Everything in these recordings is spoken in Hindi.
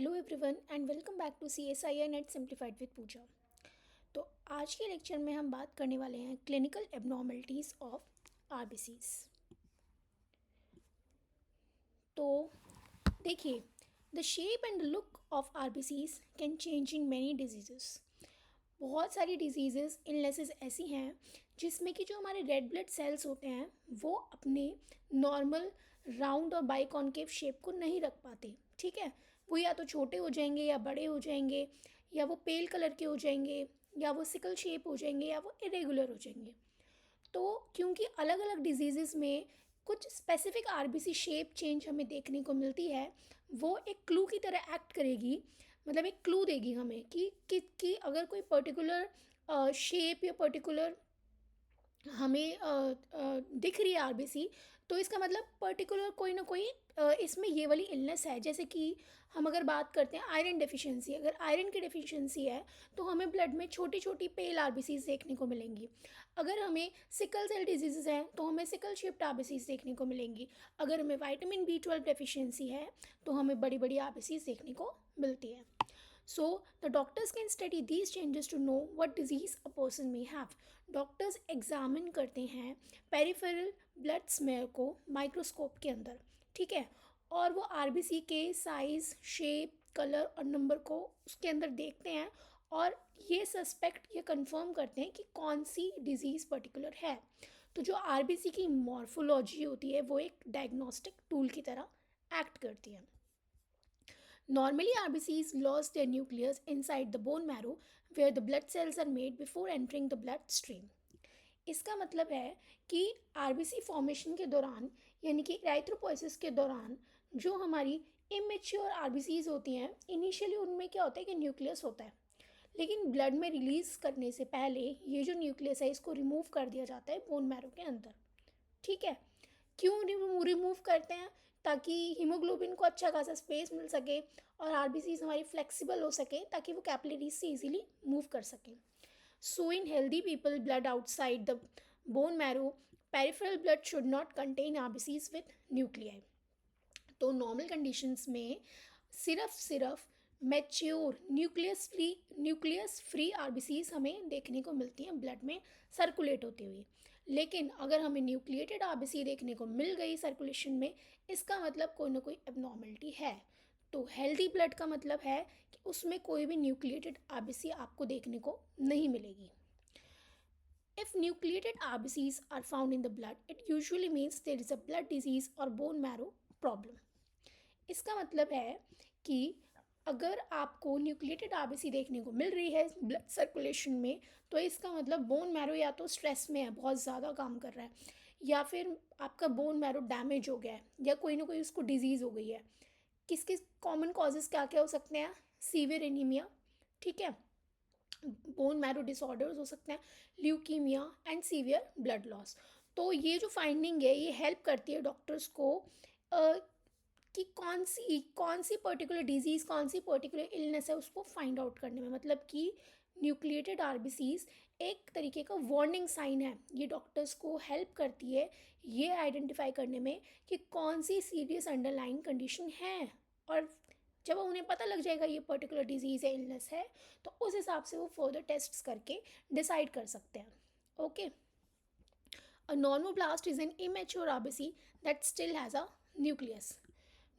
Hello everyone and welcome back to CSIR NET simplified with Pooja. तो आज के लेक्चर में हम बात करने वाले हैं क्लिनिकल एबनॉर्मलिटीज़ ऑफ आरबीसीज। तो देखिए, the shape and look of RBCs can change in many diseases. बहुत सारी डिजीज़ेस इलनेसेस ऐसी हैं जिसमें कि जो हमारे रेड ब्लड सेल्स होते हैं वो अपने नॉर्मल राउंड और बाइकॉन्केव शेप को नहीं रख पाते। ठीक है, वो या तो छोटे हो जाएंगे या बड़े हो जाएंगे, या वो पेल कलर के हो जाएंगे, या वो सिकल शेप हो जाएंगे, या वो इरेगुलर हो जाएंगे। तो क्योंकि अलग अलग डिजीज़ेस में कुछ स्पेसिफिक आरबीसी शेप चेंज हमें देखने को मिलती है, वो एक क्लू की तरह एक्ट करेगी। मतलब एक क्लू देगी हमें कि अगर कोई पर्टिकुलर शेप या पर्टिकुलर हमें दिख रही है आरबीसी, तो इसका मतलब पर्टिकुलर कोई ना कोई इसमें ये वाली इलनेस है। जैसे कि हम अगर बात करते हैं आयरन डेफिशिएंसी, अगर आयरन की डेफिशिएंसी है तो हमें ब्लड में छोटी छोटी पेल आरबीसीज देखने को मिलेंगी। अगर हमें सिकल सेल डिजीज़ हैं तो हमें सिकल शेप्ड आरबीसीज देखने को मिलेंगी। अगर हमें विटामिन B12 डेफिशिएंसी है तो हमें बड़ी बड़ी आरबीसीज देखने को मिलती है। So, the doctors can study these changes to know what disease a person may have. Doctors examine करते हैं पेरिफेरल ब्लड स्मेयर को माइक्रोस्कोप के अंदर, ठीक है, और वो आरबीसी के साइज़, शेप, कलर और नंबर को उसके अंदर देखते हैं और ये सस्पेक्ट या कंफर्म करते हैं कि कौन सी डिजीज़ पर्टिकुलर है। तो जो आरबीसी की मॉर्फोलॉजी होती है वो एक डायग्नोस्टिक टूल की तरह एक्ट करती है। Normally, RBCs lose their nucleus inside the bone marrow where the blood cells are made before entering the bloodstream. इसका मतलब है कि आरबीसी फॉर्मेशन के दौरान, यानी कि एराइथ्रोपोइसिस के दौरान, जो हमारी इमेच्योर आरबीसीज होती हैं, इनिशियली उनमें क्या होता है कि न्यूक्लियस होता है, लेकिन ब्लड में रिलीज़ करने से पहले ये जो न्यूक्लियस है इसको रिमूव कर दिया जाता है बोन मैरो के अंदर। ठीक है, क्यों रिमूव करते हैं? ताकि हीमोग्लोबिन को अच्छा खासा स्पेस मिल सके और आरबीसीज हमारी फ्लेक्सिबल हो सके ताकि वो कैपिलरीज से इजीली मूव कर सकें। So in healthy people blood outside the bone marrow, peripheral blood should not contain RBCs with nuclei. तो नॉर्मल कंडीशंस में सिर्फ मैच्योर न्यूक्लियस फ्री आरबीसीज हमें देखने को मिलती हैं ब्लड में सर्कुलेट होती हुई। लेकिन अगर हमें न्यूक्लिएटेड आरबीसी देखने को मिल गई सर्कुलेशन में, इसका मतलब कोई ना कोई एबनॉर्मलिटी है। तो हेल्दी ब्लड का मतलब है कि उसमें कोई भी न्यूक्लिएटेड आरबीसी आपको देखने को नहीं मिलेगी। If nucleated RBCs are found in the blood, it usually means there is a blood disease or bone marrow problem. इसका मतलब है कि अगर आपको न्यूक्लिएटेड आरबीसी देखने को मिल रही है ब्लड सर्कुलेशन में, तो इसका मतलब बोन मैरो या तो स्ट्रेस में है, बहुत ज़्यादा काम कर रहा है, या फिर आपका बोन मैरो डैमेज हो गया है, या कोई ना कोई उसको डिजीज़ हो गई है। किसके कॉमन कॉजेज़ क्या क्या हो सकते हैं? सीवियर एनीमिया, ठीक है, बोन मैरो डिसऑर्डर्स हो सकते हैं, leukaemia and severe blood loss. तो ये जो फाइंडिंग है ये हेल्प करती है डॉक्टर्स को कि कौन सी पर्टिकुलर डिजीज़, कौन सी पर्टिकुलर इलनेस है उसको फाइंड आउट करने में। मतलब कि न्यूक्लिएटेड आरबीसीज एक तरीके का वार्निंग साइन है, ये डॉक्टर्स को हेल्प करती है ये आइडेंटिफाई करने में कि कौन सी सीरियस अंडरलाइन कंडीशन है। और जब उन्हें पता लग जाएगा ये पर्टिकुलर डिजीज़ है, इलनेस है, तो उस हिसाब से वो फर्दर टेस्ट्स करके डिसाइड कर सकते हैं। Okay, a normoblast is an immature RBC that still has a nucleus.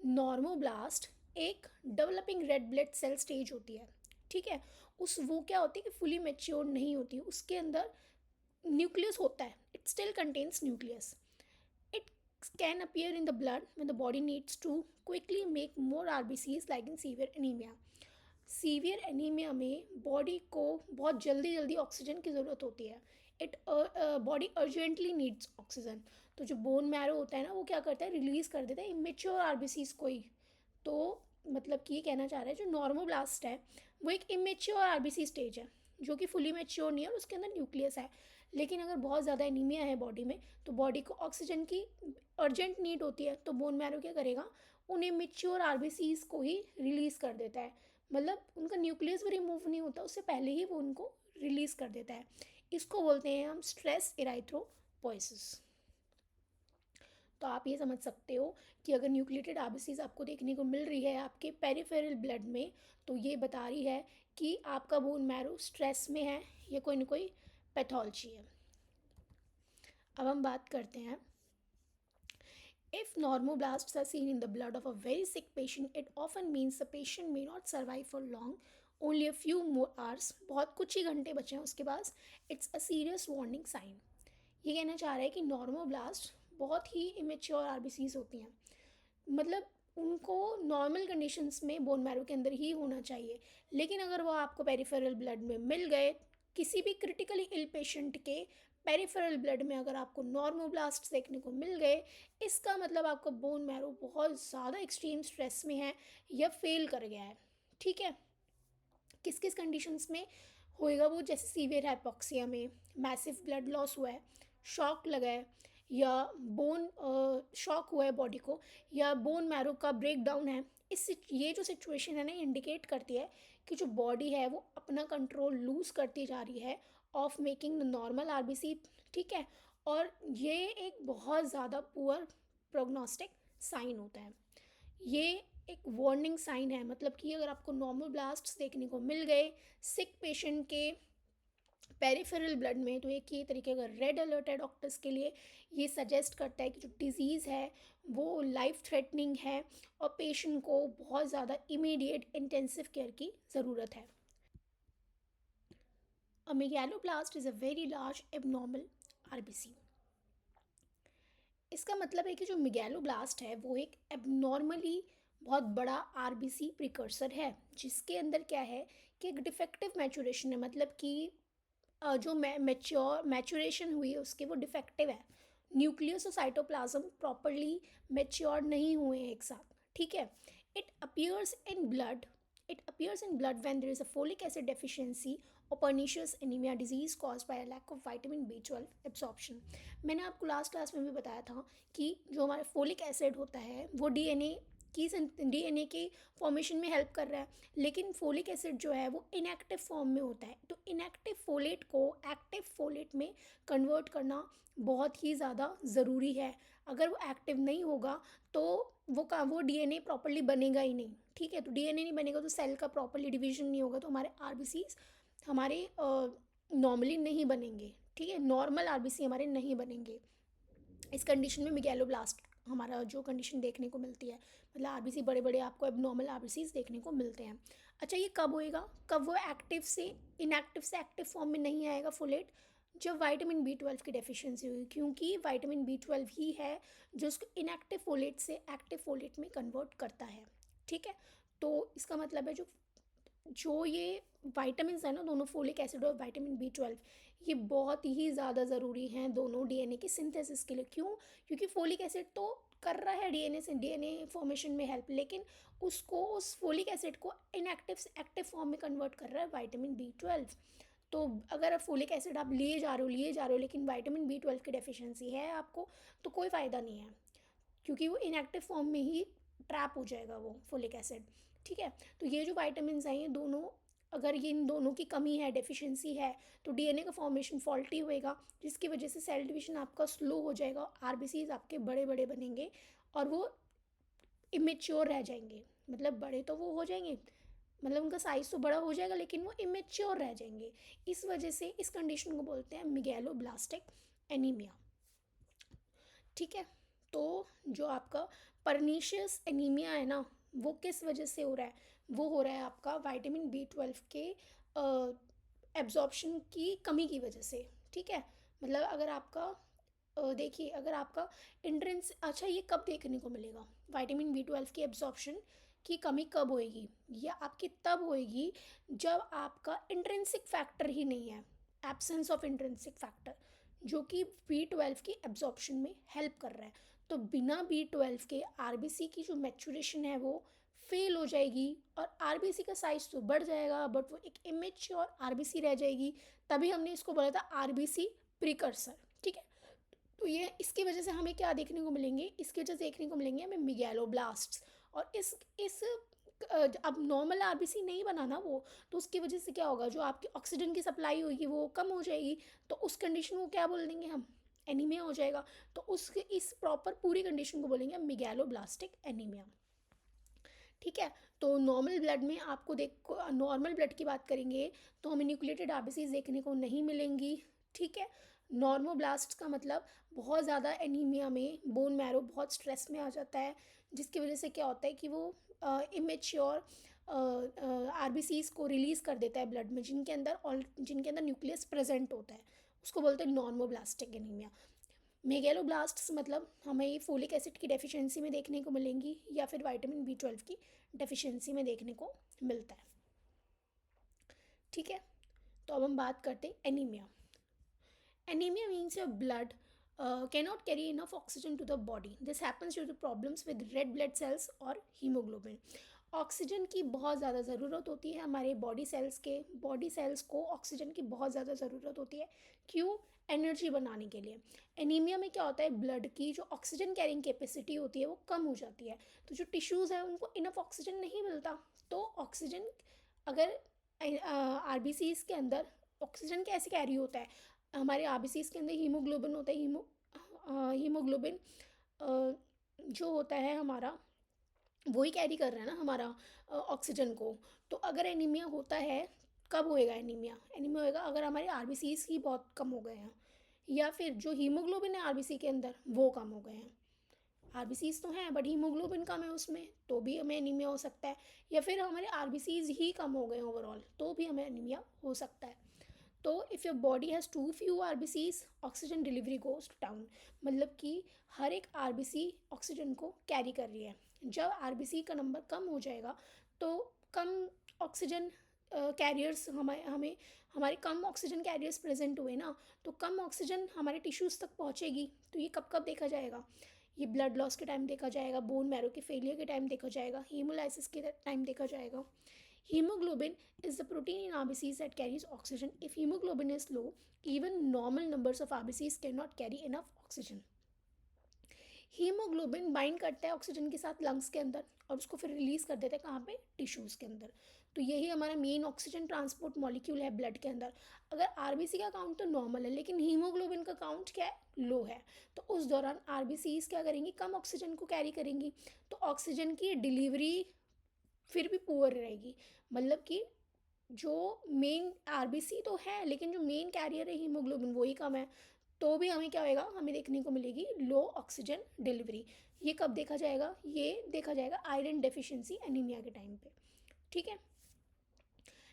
Normoblast एक developing red blood cell stage होती है, ठीक है, उस वो क्या होती है कि फुली मेच्योर नहीं होती, उसके अंदर न्यूक्लियस होता है, it still contains nucleus. It can appear in the blood when the body needs to quickly make more RBCs like in severe anemia. Severe anaemia में बॉडी को बहुत जल्दी जल्दी ऑक्सीजन की ज़रूरत होती है। It body urgently needs oxygen. तो जो बोन मैरो होता है ना, वो क्या करता है, रिलीज़ कर देता है इमेच्योर आरबीसीज को ही। तो मतलब कि ये कहना चाह रहा है जो नॉर्मोब्लास्ट है वो एक इमेच्योर आरबीसी स्टेज है जो कि फुली मेच्योर नहीं है और उसके अंदर न्यूक्लियस है। लेकिन अगर बहुत ज़्यादा एनीमिया है बॉडी में तो बॉडी को ऑक्सीजन की अर्जेंट नीड होती है, तो बोन मैरो क्या करेगा, उन इमेच्योर आरबीसीज को ही रिलीज़ कर देता है। मतलब उनका न्यूक्लियस भी रिमूव नहीं होता, उससे पहले ही वो उनको रिलीज़ कर देता है। इसको बोलते हैं हम स्ट्रेस इराइथ्रोपोइसिस। तो आप ये समझ सकते हो कि अगर न्यूक्लिएटेड आरबीसीज आपको देखने को मिल रही है आपके पेरिफेरल ब्लड में, तो ये बता रही है कि आपका बोन मैरो स्ट्रेस में है या कोई ना कोई पैथोलॉजी है। अब हम बात करते हैं, if normoblasts are seen in the blood of a very sick patient, it often means the patient may not survive for long, only a few more hours, बहुत कुछ ही घंटे बचे हैं उसके पास। It's a serious warning sign. ये कहना चाह रहा है कि नॉर्मोब्लास्ट बहुत ही इमेच्योर आरबीसीज होती हैं, मतलब उनको नॉर्मल कंडीशंस में बोन मैरो के अंदर ही होना चाहिए, लेकिन अगर वो आपको पेरिफेरल ब्लड में मिल गए, किसी भी क्रिटिकली इल पेशेंट के पेरिफेरल ब्लड में अगर आपको नॉर्मोब्लास्ट देखने को मिल गए, इसका मतलब आपका बोन मैरो बहुत ज़्यादा एक्सट्रीम स्ट्रेस में है या फेल कर गया है। ठीक है, किस किस कंडीशंस में होएगा वो, जैसे सीवियर हाइपोक्सिया में, मैसिव ब्लड लॉस हुआ है, शॉक लगा है, या बोन शॉक हुआ है बॉडी को, या बोन मैरो का ब्रेक डाउन है। ये जो सिचुएशन है ना, इंडिकेट करती है कि जो बॉडी है वो अपना कंट्रोल लूज करती जा रही है of making the normal RBC. ठीक है, और ये एक बहुत ज़्यादा पुअर प्रोग्नोस्टिक साइन होता है। ये एक वार्निंग साइन है, मतलब कि अगर आपको नॉर्मल ब्लास्ट्स देखने को मिल गए सिक पेशेंट के पेरिफेरल ब्लड में, तो एक ये तरीके का रेड अलर्ट है डॉक्टर्स के लिए। ये सजेस्ट करता है कि जो डिजीज़ है वो लाइफ थ्रेटनिंग है और पेशेंट को बहुत ज़्यादा इमीडिएट इंटेंसिव केयर की ज़रूरत है। A megaloblast is a very large abnormal RBC। इसका मतलब है कि जो मेगैलोब्लास्ट है वो एक एबनॉर्मली बहुत बड़ा आरबीसी प्रिकर्सर है, जिसके अंदर क्या है कि एक डिफेक्टिव मैचुरेशन है, मतलब कि जो मैचुरेशन हुई है उसके वो डिफेक्टिव है। न्यूक्लियस और साइटोप्लाज्म प्रॉपरली मैच्योर नहीं हुए हैं एक साथ। ठीक है, it appears in blood it appears in blood when there is a folic acid deficiency और pernicious anaemia disease caused by a lack of vitamin B12 absorption. मैंने आपको लास्ट क्लास में भी बताया था कि जो हमारा फोलिक एसिड होता है वो डीएनए की फॉर्मेशन में हेल्प कर रहा है, लेकिन फोलिक एसिड जो है वो इनएक्टिव फॉर्म में होता है। तो इनएक्टिव फोलेट को एक्टिव फोलेट में कन्वर्ट करना बहुत ही ज़्यादा ज़रूरी है। अगर वो एक्टिव नहीं होगा तो वो डीएनए प्रॉपरली बनेगा ही नहीं। ठीक है, तो डीएनए नहीं बनेगा तो सेल का प्रॉपरली डिवीजन नहीं होगा, तो हमारे आरबीसीज हमारे नॉर्मली नहीं बनेंगे। ठीक है, नॉर्मल आरबीसी हमारे नहीं बनेंगे। इस कंडीशन में मेगैलोब्लास्ट हमारा जो कंडीशन देखने को मिलती है, मतलब आरबीसी बड़े बड़े आपको एबनॉर्मल आरबीसीज देखने को मिलते हैं। अच्छा, ये कब होएगा, कब वो इनएक्टिव से एक्टिव फॉर्म में नहीं आएगा फोलेट, जब विटामिन B12 की डेफिशिएंसी होगी, क्योंकि विटामिन B12 ही है जो उसको इनएक्टिव फोलेट से एक्टिव फोलेट में कन्वर्ट करता है। ठीक है, तो इसका मतलब है जो जो ये वाइटामिन है ना, दोनों फोलिक एसिड और विटामिन B12, ये बहुत ही ज़्यादा ज़रूरी हैं दोनों डीएनए की सिंथेसिस के लिए। क्यों? क्योंकि फोलिक एसिड तो कर रहा है डीएनए फॉर्मेशन में हेल्प, लेकिन उस फोलिक एसिड को इनएक्टिव से एक्टिव फॉर्म में कन्वर्ट कर रहा है विटामिन B12। तो अगर फोलिक एसिड आप लिए जा रहे हो लेकिन विटामिन B12 की डेफिशिएंसी है आपको, तो कोई फ़ायदा नहीं है, क्योंकि वो इनएक्टिव फॉर्म में ही ट्रैप हो जाएगा वो फोलिक एसिड। ठीक है, तो ये जो वाइटामिन हैं ये दोनों, अगर ये इन दोनों की कमी है, डेफिशिएंसी है, तो डीएनए का फॉर्मेशन फॉल्टी होएगा, जिसकी वजह से सेल डिवीजन आपका स्लो हो जाएगा, आरबीसीज आपके बड़े बड़े बनेंगे और वो इमेच्योर रह जाएंगे। मतलब बड़े तो वो हो जाएंगे, मतलब उनका साइज़ तो बड़ा हो जाएगा लेकिन वो इमेच्योर रह जाएंगे। इस वजह से इस कंडीशन को बोलते हैं मेगैलोब्लास्टिक एनीमिया। ठीक है, तो जो आपका परनीशियस एनीमिया है ना, वो किस वजह से हो रहा है, वो हो रहा है आपका विटामिन B12 के एब्जॉर्प्शन की कमी की वजह से। ठीक है, मतलब अगर आपका देखिए, अगर आपका इंट्रेंस, अच्छा ये कब देखने को मिलेगा विटामिन B12 की एब्जॉर्प्शन की कमी कब होएगी, ये आपकी तब होएगी जब आपका इंट्रेंसिक फैक्टर ही नहीं है, एब्सेंस ऑफ इंट्रेंसिक फैक्टर, जो कि B12 की एब्जॉर्प्शन में हेल्प कर रहा है। तो बिना B12 के आरबीसी की जो मैचुरेशन है वो फेल हो जाएगी और आरबीसी का साइज तो बढ़ जाएगा बट वो एक इमेच्योर आरबीसी रह जाएगी। तभी हमने इसको बोला था आरबीसी प्रिकर्सर। ठीक है, तो ये इसकी वजह से हमें क्या देखने को मिलेंगे, इसकी वजह से देखने को मिलेंगे हमें मेगैलोब्लास्ट्स। और इस अब नॉर्मल आरबीसी नहीं बनाना वो, तो उसकी वजह से क्या होगा, जो आपकी ऑक्सीजन की सप्लाई होगी वो कम हो जाएगी, तो उस कंडीशन को क्या बोल देंगे हम, एनीमिया हो जाएगा। तो उस इस प्रॉपर पूरी कंडीशन को बोलेंगे मेगैलोब्लास्टिक एनीमिया। ठीक है। तो नॉर्मल ब्लड में आपको देख नॉर्मल ब्लड की बात करेंगे तो हमें न्यूक्लिएटेड आरबीसीज देखने को नहीं मिलेंगी। ठीक है। नॉर्मोब्लास्ट का मतलब बहुत ज़्यादा एनीमिया में बोन मैरो बहुत स्ट्रेस में आ जाता है, जिसकी वजह से क्या होता है कि वो इमेच्योर आरबीसीज को रिलीज़ कर देता है ब्लड में, जिनके अंदर न्यूक्लियस प्रेजेंट होता है। उसको बोलते हैं नॉर्मोब्लास्टिक एनीमिया। मेगैलोब्लास्ट्स मतलब हमें ये फोलिक एसिड की डेफिशिएंसी में देखने को मिलेंगी या फिर विटामिन बी 12 की डेफिशिएंसी में देखने को मिलता है। ठीक है। तो अब हम बात करते हैं anaemia. Anemia means your blood cannot carry enough oxygen to the body. This happens due to problems with red blood cells और hemoglobin. ऑक्सीजन की बहुत ज़्यादा ज़रूरत होती है हमारे बॉडी सेल्स को ऑक्सीजन की बहुत ज़्यादा ज़रूरत होती है। क्यों? एनर्जी बनाने के लिए। एनीमिया में क्या होता है, ब्लड की जो ऑक्सीजन कैरिंग कैपेसिटी होती है वो कम हो जाती है, तो जो टिश्यूज़ है उनको इनफ ऑक्सीजन नहीं मिलता। तो ऑक्सीजन अगर आरबीसीज के अंदर ऑक्सीजन कैसे कैरी होता है, हमारे आरबीसीज के अंदर हीमोग्लोबिन होता है। हीमोग्लोबिन जो होता है हमारा, वही कैरी कर रहा है ना हमारा ऑक्सीजन को। तो अगर एनीमिया होता है, कब होएगा एनीमिया? एनीमिया होएगा अगर हमारे आरबीसीज ही बहुत कम हो गए हैं, या फिर जो हीमोग्लोबिन है आरबीसी के अंदर वो कम हो गए हैं। आरबीसीज तो हैं बट हीमोग्लोबिन कम है उसमें, तो भी हमें एनीमिया हो सकता है। या फिर हमारे आरबीसीज ही कम हो गए ओवरऑल, तो भी हमें एनीमिया हो सकता है। तो if your body has too few RBCs, oxygen delivery goes down. मतलब कि हर एक आरबीसी ऑक्सीजन को कैरी कर रही है। जब आरबीसी का नंबर कम हो जाएगा तो कम ऑक्सीजन कैरियर्स हमें हमारे कम ऑक्सीजन कैरियर्स प्रेजेंट हुए ना, तो कम ऑक्सीजन हमारे टिश्यूज़ तक पहुँचेगी। तो ये कब कब देखा जाएगा? ये ब्लड लॉस के टाइम देखा जाएगा, बोन मैरो के फेलियर के टाइम देखा जाएगा, हीमोलाइसिस के टाइम देखा जाएगा। Hemoglobin is the protein in RBCs that carries oxygen. If hemoglobin is low, even normal numbers of RBCs cannot carry enough oxygen. Haemoglobin bind करता है ऑक्सीजन के साथ लंग्स के अंदर और उसको फिर रिलीज कर देता है कहाँ पे? टिश्यूज़ के अंदर। तो यही हमारा मेन ऑक्सीजन ट्रांसपोर्ट मॉलिक्यूल है ब्लड के अंदर। अगर आरबीसी का काउंट तो नॉर्मल है लेकिन हीमोग्लोबिन का काउंट क्या है? लो है। तो उस दौरान आरबीसीज क्या करेंगी? कम ऑक्सीजन को कैरी करेंगी, तो ऑक्सीजन की डिलीवरी फिर भी पुअर रहेगी। मतलब कि जो मेन आरबीसी तो है लेकिन जो मेन कैरियर है हीमोग्लोबिन वही कम है, तो भी हमें क्या होएगा? हमें देखने को मिलेगी लो ऑक्सीजन डिलीवरी। ये कब देखा जाएगा? ये देखा जाएगा आयरन डेफिशिएंसी एनीमिया के टाइम पे। ठीक है।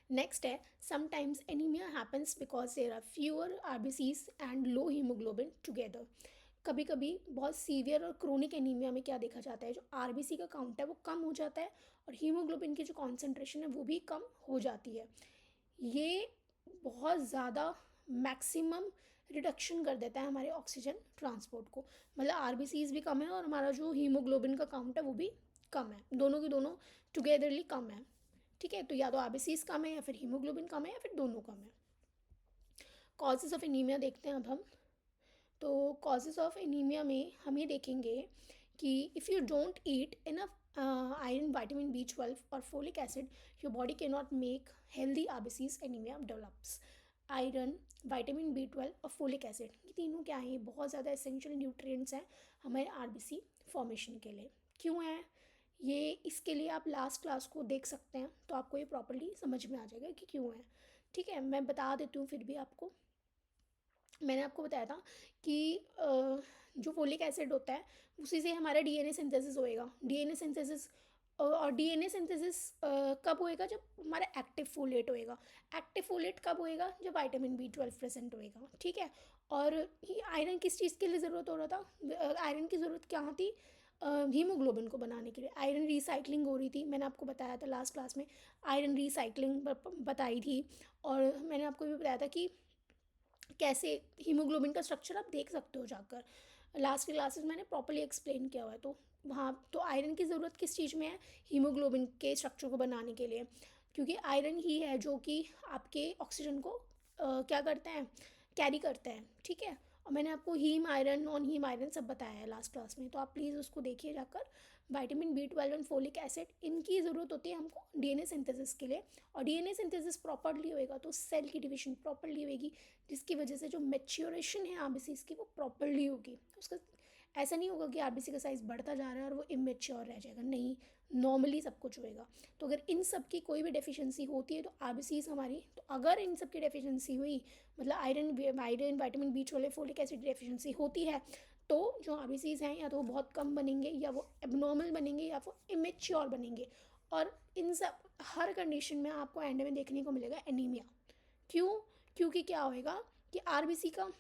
नेक्स्ट है sometimes anaemia happens because there are fewer RBCs and low haemoglobin together. कभी कभी बहुत सीवियर और क्रोनिक एनीमिया में क्या देखा जाता है, जो आरबीसी का काउंट है वो कम हो जाता है और हीमोग्लोबिन की जो कॉन्सेंट्रेशन है वो भी कम हो जाती है। ये बहुत ज़्यादा मैक्सिमम रिडक्शन कर देता है हमारे ऑक्सीजन ट्रांसपोर्ट को। मतलब आरबीसीज भी कम है और हमारा जो हीमोग्लोबिन का काउंट है वो भी कम है, दोनों की दोनों टुगेदरली कम है। ठीक है। तो या तो आरबीसीज कम है या फिर हीमोग्लोबिन कम है या फिर दोनों कम है। कॉजेज़ ऑफ एनीमिया देखते हैं अब हम। तो कॉजेज़ ऑफ एनीमिया में हम ये देखेंगे कि if you don't eat enough iron, vitamin B 12 और folic acid, your body can not make healthy RBCs, anaemia develops. Iron, vitamin B 12 और फोलिक एसिड, ये तीनों क्या हैं? ये बहुत ज़्यादा एसेंशियल न्यूट्रिएंट्स हैं हमारे आरबीसी फॉर्मेशन के लिए। क्यों है ये? इसके लिए आप लास्ट क्लास को देख सकते हैं तो आपको ये प्रॉपर्ली समझ में आ जाएगा कि क्यों है। ठीक है। मैं बता देती हूँ फिर भी आपको। मैंने आपको बताया था कि जो फोलिक एसिड होता है उसी से हमारा डीएनए सिंथेसिस होएगा। डीएनए सिंथेसिस और डीएनए सिंथेसिस कब होएगा? जब हमारा एक्टिव फोलेट होएगा। एक्टिव फोलेट कब होएगा? जब विटामिन बी 12 प्रेजेंट होएगा। ठीक है। और आयरन किस चीज़ के लिए ज़रूरत हो रहा था? आयरन की ज़रूरत क्या थी? हीमोग्लोबिन को बनाने के लिए। आयरन रिसाइकलिंग हो रही थी, मैंने आपको बताया था लास्ट क्लास में, आयरन रिसाइकलिंग बताई थी। और मैंने आपको भी बताया था कि कैसे हीमोग्लोबिन का स्ट्रक्चर आप देख सकते हो जाकर। लास्ट क्लासेस मैंने प्रॉपर्ली एक्सप्लेन किया हुआ है। तो वहाँ तो आयरन की ज़रूरत किस चीज़ में है? हीमोग्लोबिन के स्ट्रक्चर को बनाने के लिए, क्योंकि आयरन ही है जो कि आपके ऑक्सीजन को क्या करते हैं? कैरी करते हैं। ठीक है। और मैंने आपको haem iron, non haem iron सब बताया है लास्ट क्लास में, तो आप प्लीज़ उसको देखिए जाकर। Vitamin B12 and folic acid, इनकी ज़रूरत होती है हमको DNA सिंथेसिस के लिए, और DNA सिंथेसिस प्रॉपरली होएगा तो सेल की डिवीजन प्रॉपरली होएगी, जिसकी वजह से जो मेच्योरेशन है RBCs की वो प्रॉपरली होगी। उसका ऐसा नहीं होगा कि RBC का साइज़ बढ़ता जा रहा है और वो इमेच्योर रह जाएगा, नहीं, नॉर्मली सब कुछ होएगा। तो अगर इन सब की कोई भी डेफिशिएंसी होती है तो RBCs हमारी, तो अगर इन सब की डेफिशिएंसी हुई, मतलब iron vitamin B12 folic acid deficiency होती है, तो जो RBCs हैं या तो वो बहुत कम बनेंगे, या वो एबनॉर्मल बनेंगे, या वो इमेच्योर बनेंगे। और इन सब हर कंडीशन में आपको एंड में देखने को मिलेगा एनीमिया। क्यों? क्योंकि क्या होएगा कि RBC का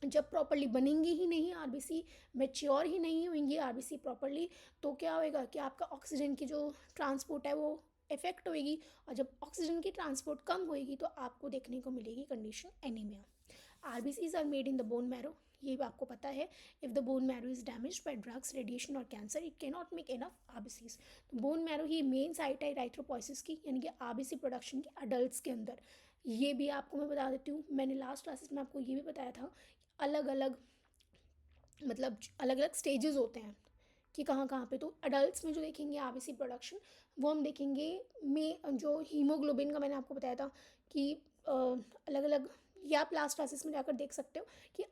जब प्रॉपरली बनेंगी ही नहीं RBC, मेच्योर ही नहीं होंगी RBC प्रॉपरली, तो क्या होएगा कि आपका ऑक्सीजन की जो ट्रांसपोर्ट है वो इफेक्ट होएगी, और जब ऑक्सीजन की ट्रांसपोर्ट कम होएगी तो आपको देखने को मिलेगी condition anaemia. RBCs are made in the bone marrow, ये भी आपको पता है। If the bone marrow is damage by drugs, radiation और cancer, it can not make enough RBCs। तो बोन मैरो ही मेन साइट है इराइथ्रोपोइसिस की, यानी कि RBC प्रोडक्शन की अडल्ट के अंदर। ये भी आपको मैं बता देती हूँ, मैंने लास्ट क्लासेस में आपको ये भी बताया था, अलग अलग, मतलब अलग अलग स्टेजेस होते हैं कि कहाँ कहाँ पे। तो अडल्ट में जो देखेंगे RBC प्रोडक्शन, वो हम देखेंगे में जो हीमोग्लोबिन का मैंने आपको बताया था कि अलग अलग, या आप लास्ट क्लासेस में जाकर देख सकते हो कि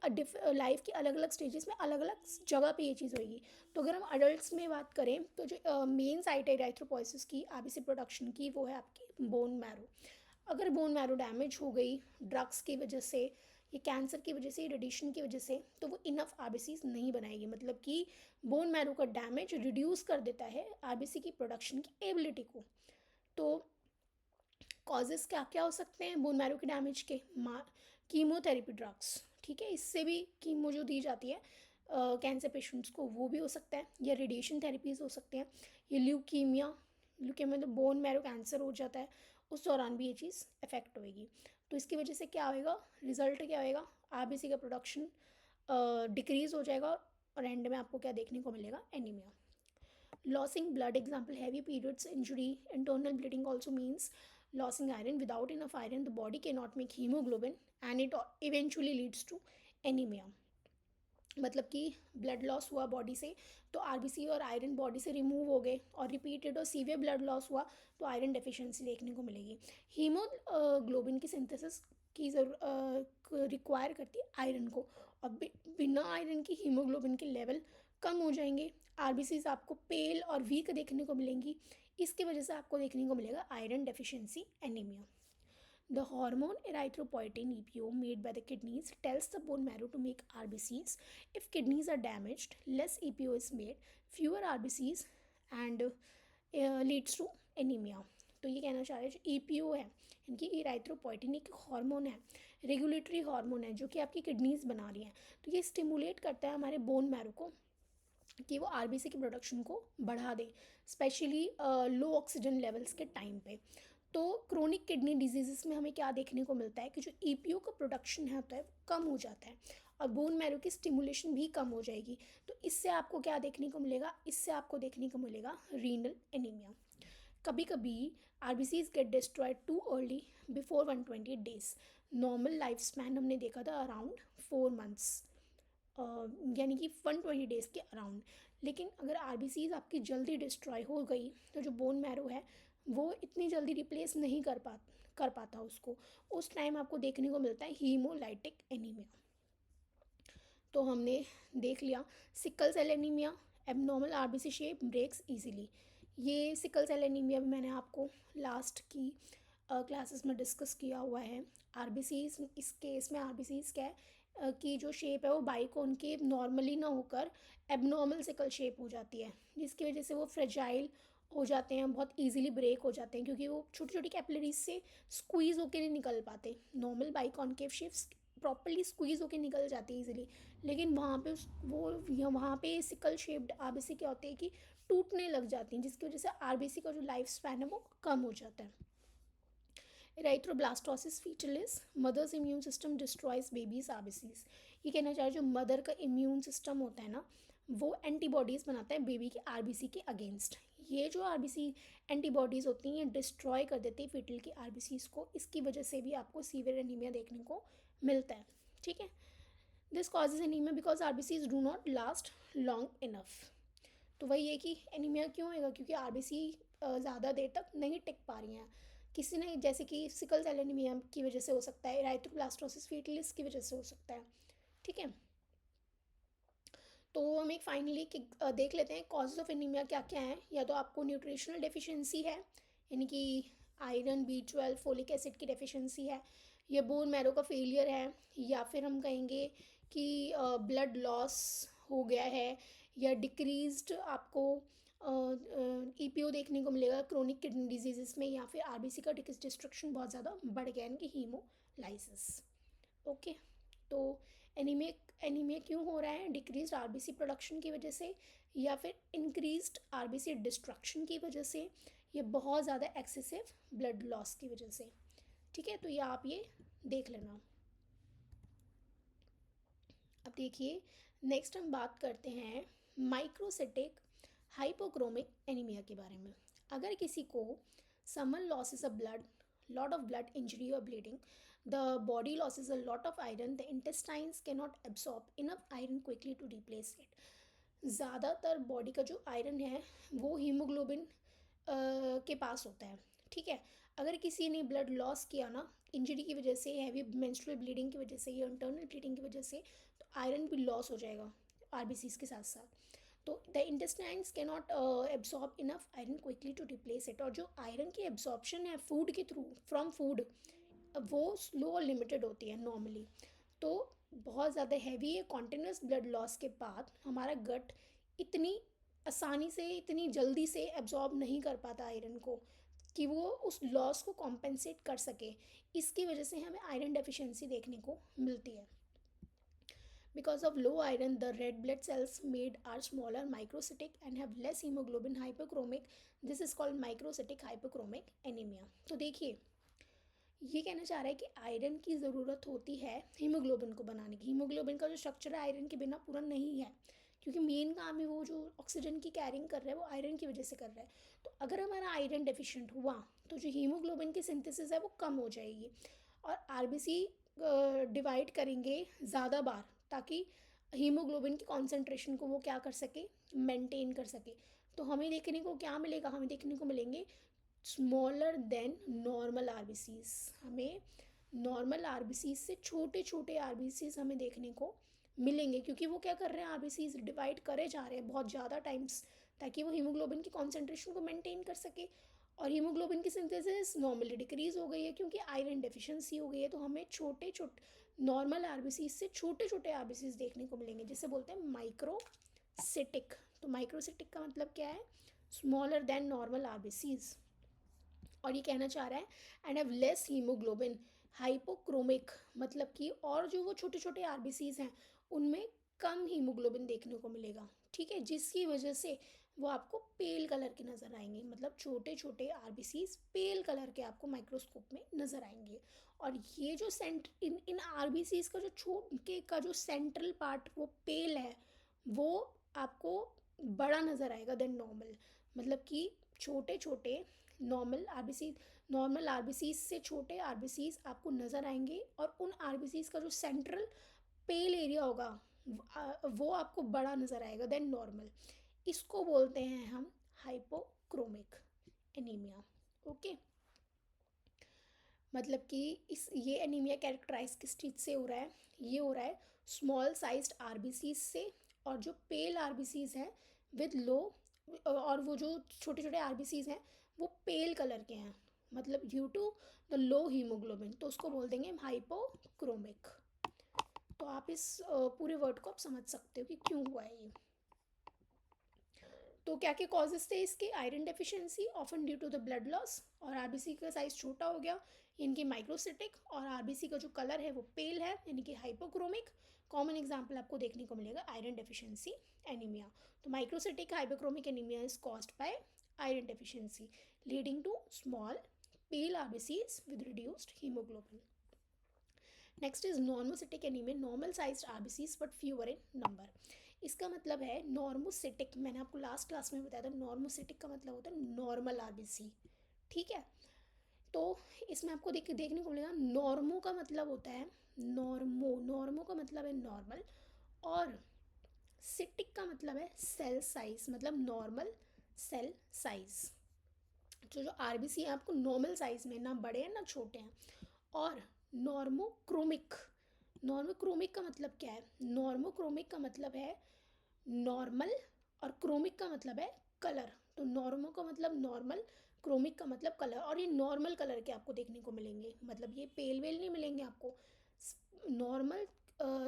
लाइफ की अलग अलग स्टेजेस में अलग अलग जगह पे ये चीज़ होगी। तो अगर हम अडल्ट में बात करें तो जो मेन साइट है इराइथ्रोपोइसिस की RBC प्रोडक्शन की, वो है आपकी बोन मैरो। अगर बोन मैरो डैमेज हो गई ड्रग्स की वजह से, ये कैंसर की वजह से, रेडिएशन की वजह से, तो वो इनफ RBCs नहीं बनाएगी। मतलब कि बोन मैरो का डैमेज रिड्यूस कर देता है RBC की प्रोडक्शन की एबिलिटी को। तो कॉजेज़ क्या क्या हो सकते हैं बोन मैरो के डैमेज के? कीमोथेरेपी ड्रग्स, ठीक है, इससे भी कीमो जो दी जाती है कैंसर पेशेंट्स को, वो भी हो सकता है, या रेडिएशन थेरेपीज़ हो सकते हैं, ये ल्यूकीमिया, ल्यूकीमिया मतलब बोन मैरो कैंसर हो जाता है, उस दौरान भी ये चीज़ अफेक्ट होएगी। तो इसकी वजह से क्या होएगा, रिजल्ट क्या होएगा, RBC का प्रोडक्शन डिक्रीज़ हो जाएगा, और एंड में आपको क्या देखने को मिलेगा, anaemia. Losing blood, example heavy periods injury, internal bleeding also means losing iron. Without enough iron, the body cannot make hemoglobin and it eventually leads to anemia. मतलब कि ब्लड लॉस हुआ बॉडी से, तो RBC और आयरन बॉडी से रिमूव हो गए, और रिपीटेड और सीवियर ब्लड लॉस हुआ तो आयरन डेफिशिएंसी देखने को मिलेगी। हीमोग्लोबिन की सिंथेसिस की रिक्वायर करती है आयरन को, और बिना आयरन की हीमोग्लोबिन के लेवल कम हो जाएंगे, RBCs आपको पेल और वीक देखने को मिलेंगी, इसकी वजह से आपको देखने को मिलेगा iron deficiency anaemia. The hormone erythropoietin EPO made by the kidneys tells the bone marrow to make RBCs. If kidneys are damaged, less EPO is made, fewer RBCs, and leads to anemia. तो ये कहना चाह रहे हैं जो EPO है, इनकी इराइथ्रोपोइटिन एक हार्मोन है, रेगुलेटरी हार्मोन है, जो कि आपकी किडनीज बना रही हैं। तो ये स्टिमुलेट करता है हमारे बोन मैरो को कि वो RBC की प्रोडक्शन को बढ़ा दे, स्पेशली लो ऑक्सीजन लेवल्स के टाइम पे। तो क्रोनिक किडनी डिजीज़ में हमें क्या देखने को मिलता है कि जो EPO का प्रोडक्शन है होता है वो कम हो जाता है, और बोन मैरो की स्टिमुलेशन भी कम हो जाएगी। तो इससे आपको क्या देखने को मिलेगा, इससे आपको देखने को मिलेगा रीनल एनीमिया। कभी कभी RBCs get destroyed too early before 120 days. Normal life span हमने देखा था अराउंड 4 मंथ्स, यानी कि 120 डेज़ के अराउंड। लेकिन अगर RBCs आपकी जल्दी डिस्ट्रॉय हो गई तो जो बोन मैरो है वो इतनी जल्दी रिप्लेस नहीं कर पाता उसको, उस टाइम आपको देखने को मिलता है हीमोलाइटिक एनीमिया। तो हमने देख लिया sickle cell anaemia, abnormal RBC shape breaks easily. ये सिकल सेल एनीमिया भी मैंने आपको लास्ट की क्लासेस में डिस्कस किया हुआ है। RBCs, इस केस में RBCs क्या है कि जो शेप है वो बाइकॉनकेव नॉर्मली ना होकर एबनॉर्मल सिकल शेप हो जाती है, जिसकी वजह से वो फ्रेजाइल हो जाते हैं, बहुत इजीली ब्रेक हो जाते हैं, क्योंकि वो छोटी छोटी कैपिलरीज से स्क्वीज़ होकर नहीं निकल पाते। Normal biconcave shapes properly squeeze होकर निकल जाती है इजीली, लेकिन वहाँ पे वहाँ पे सिकल शेप्ड RBC क्या होते हैं कि टूटने लग जाती हैं, जिसकी वजह से RBC का जो लाइफ स्पैन है वो कम हो जाता है। Erythroblastosis fetalis, mother's immune system destroys baby's RBCs। ये कहना चाह रहे जो मदर का इम्यून सिस्टम होता है ना, वो एंटीबॉडीज़ बनाता है बेबी के RBC के अगेंस्ट। ये जो RBC एंटीबॉडीज़ होती हैं ये डिस्ट्रॉय कर देती है फीटल की RBCs को, इसकी वजह से भी आपको सीवियर एनीमिया देखने को मिलता है। ठीक है, this causes anaemia because RBCs do not last long enough. तो वही है कि एनीमिया क्यों होएगा, क्योंकि आरबीसी ज़्यादा देर तक नहीं टिक पा रही हैं। किसी ने जैसे कि सिकल सेल एनीमिया की वजह से हो सकता है, इराइथ्रोब्लास्टोसिस फीटलिस की वजह से हो सकता है। ठीक है, तो हम एक फाइनली देख लेते हैं कॉजेज ऑफ एनीमिया क्या क्या हैं। या तो आपको न्यूट्रिशनल डेफिशिएंसी है, यानी कि आयरन, B12, फोलिक एसिड की डेफिशिएंसी है, या बोन मैरो का फेलियर है, या फिर हम कहेंगे कि ब्लड लॉस हो गया है, या डिक्रीज्ड आपको EPO देखने को मिलेगा क्रोनिक किडनी डिजीज़ में, या फिर आरबीसी का डिस्ट्रक्शन बहुत ज़्यादा बढ़ गया, यानी कि हीमोलाइसिस। ओके, तो एनीमिया एनीमिया क्यों हो रहा है, डिक्रीज आरबीसी प्रोडक्शन की वजह से, या फिर इंक्रीज्ड आरबीसी डिस्ट्रक्शन की वजह से, या बहुत ज़्यादा एक्सेसिव ब्लड लॉस की वजह से। ठीक है, तो ये आप ये देख लेना। अब देखिए, नेक्स्ट हम बात करते हैं माइक्रोसिटिक हाइपोक्रोमिक एनीमिया के बारे में। अगर किसी को someone loses a blood, lot of blood injury और bleeding, the body loses a lot of iron, the intestines can not absorb enough iron quickly to replace it. ज़्यादातर बॉडी का जो आयरन है वो हीमोग्लोबिन के पास होता है। ठीक है, अगर किसी ने ब्लड लॉस किया ना इंजरी की वजह से, हैवी मेंस्ट्रुअल ब्लीडिंग की वजह से, या इंटरनल ब्लीडिंग की वजह से, तो आयरन भी लॉस हो जाएगा आरबीसीज के साथ साथ। तो the intestines can not absorb enough iron quickly to replace it. और जो आयरन की एब्सॉर्प्शन है फूड के थ्रू फ्रॉम फूड, वो स्लो और लिमिटेड होती है नॉर्मली। तो बहुत ज़्यादा हैवी है कॉन्टिन्यूस ब्लड लॉस के बाद हमारा गट इतनी आसानी से, इतनी जल्दी से एब्जॉर्ब नहीं कर पाता आयरन को कि वो उस लॉस को कॉम्पेंसेट कर सके। इसकी वजह से हमें आयरन डेफिशिएंसी देखने को मिलती है। Because of low iron, the red blood cells made are smaller, microcytic, and have less hemoglobin, hypochromic. This is called microcytic hypochromic anemia. तो देखिए, ये कहना चाह रहा है कि आयरन की ज़रूरत होती है हीमोग्लोबिन को बनाने की। हीमोग्लोबिन का जो स्ट्रक्चर है आयरन के बिना पूरा नहीं है, क्योंकि मेन काम है वो जो ऑक्सीजन की कैरिंग कर रहा है वो आयरन की वजह से कर रहा है। तो अगर हमारा आयरन डेफिशिएंट हुआ तो जो हीमोग्लोबिन की सिंथेसिस है वो कम हो जाएगी, और आरबीसी डिवाइड करेंगे ज़्यादा बार, ताकि हीमोग्लोबिन की कॉन्सेंट्रेशन को वो क्या कर सके, मेंटेन कर सके। तो हमें देखने को क्या मिलेगा, हमें देखने को मिलेंगे स्मॉलर देन नॉर्मल आरबीसीज। हमें नॉर्मल आरबीसीज से छोटे छोटे आरबीसीज हमें देखने को मिलेंगे, क्योंकि वो क्या कर रहे हैं, आरबीसीज डिवाइड करे जा रहे हैं बहुत ज़्यादा टाइम्स, ताकि वो हीमोग्लोबिन की कॉन्सेंट्रेशन को मेंटेन कर सके। और हीमोग्लोबिन की सिंथेसिस नॉर्मली डिक्रीज हो गई है क्योंकि आयरन डेफिशिएंसी हो गई है। तो हमें छोटे छोटे नॉर्मल आरबीसीज से छोटे छोटे आरबीसीज देखने को मिलेंगे, जिसे बोलते हैं माइक्रोसिटिक। तो माइक्रोसिटिक का मतलब क्या है, स्मॉलर देन नॉर्मल आरबीसीज। और ये कहना चाह रहा है and have less haemoglobin, hypochromic, मतलब कि और जो वो छोटे छोटे आरबीसीज हैं उनमें कम हीमोग्लोबिन देखने को मिलेगा। ठीक है, जिसकी वजह से वो आपको पेल कलर के नज़र आएंगे, मतलब छोटे छोटे आरबीसीज पेल कलर के आपको माइक्रोस्कोप में नज़र आएंगे। और ये जो इन इन आरबीसीज का जो छोटे का जो सेंट्रल पार्ट वो पेल है, वो आपको बड़ा नज़र आएगा देन नॉर्मल। मतलब कि छोटे छोटे नॉर्मल आरबीसीज से छोटे आरबीसीज आपको नज़र आएंगे, और उन आरबीसीज का जो सेंट्रल पेल एरिया होगा वो आपको बड़ा नज़र आएगा देन नॉर्मल। इसको बोलते हैं हम हाइपोक्रोमिक एनीमिया। ओके, मतलब कि इस ये एनीमिया कैरेक्टराइज किस चीज़ से हो रहा है, ये हो रहा है स्मॉल साइज्ड आरबीसीज से, और जो पेल आरबीसीज हैं विद लो, और वो जो छोटे छोटे आरबीसीज हैं वो पेल कलर के हैं, मतलब due to the low haemoglobin, तो उसको बोल देंगे हम हाइपोक्रोमिक। तो आप इस पूरे वर्ड को आप समझ सकते हो कि क्यों हुआ है ये। तो क्या क्या कॉजेज थे इसके, iron deficiency often due to the blood loss, और आरबीसी का साइज छोटा हो गया, इनकी माइक्रोसिटिक, और आरबीसी का जो कलर है वो पेल है यानी कि हाइपोक्रोमिक। कॉमन एग्जांपल आपको देखने को मिलेगा आयरन डेफिशिएंसी एनीमिया। तो microcytic hypochromic anaemia is caused by iron deficiency leading to small pale RBCs with reduced haemoglobin. Next is normocytic anaemia, normal sized RBCs but fewer in number. इसका मतलब है नॉर्मोसिटिक, मैंने आपको लास्ट क्लास में बताया था, नॉर्मोसिटिक का मतलब होता है नॉर्मल आरबीसी। ठीक है, तो इसमें आपको देखने को मिलेगा, नॉर्मो का मतलब होता है नॉर्मो का मतलब है नॉर्मल, और सिटिक का मतलब है सेल साइज, मतलब नॉर्मल सेल साइज। जो आरबीसी है आपको नॉर्मल साइज में, ना बड़े हैं ना छोटे हैं। और नॉर्मोक्रोमिक, नॉर्मोक्रोमिक का मतलब क्या है? नॉर्मोक्रोमिक का मतलब है नॉर्मल, और क्रोमिक का मतलब है कलर। तो नॉर्मो का मतलब नॉर्मल, क्रोमिक का मतलब कलर, और ये नॉर्मल कलर के आपको देखने को मिलेंगे, मतलब ये पेल वेल नहीं मिलेंगे आपको, नॉर्मल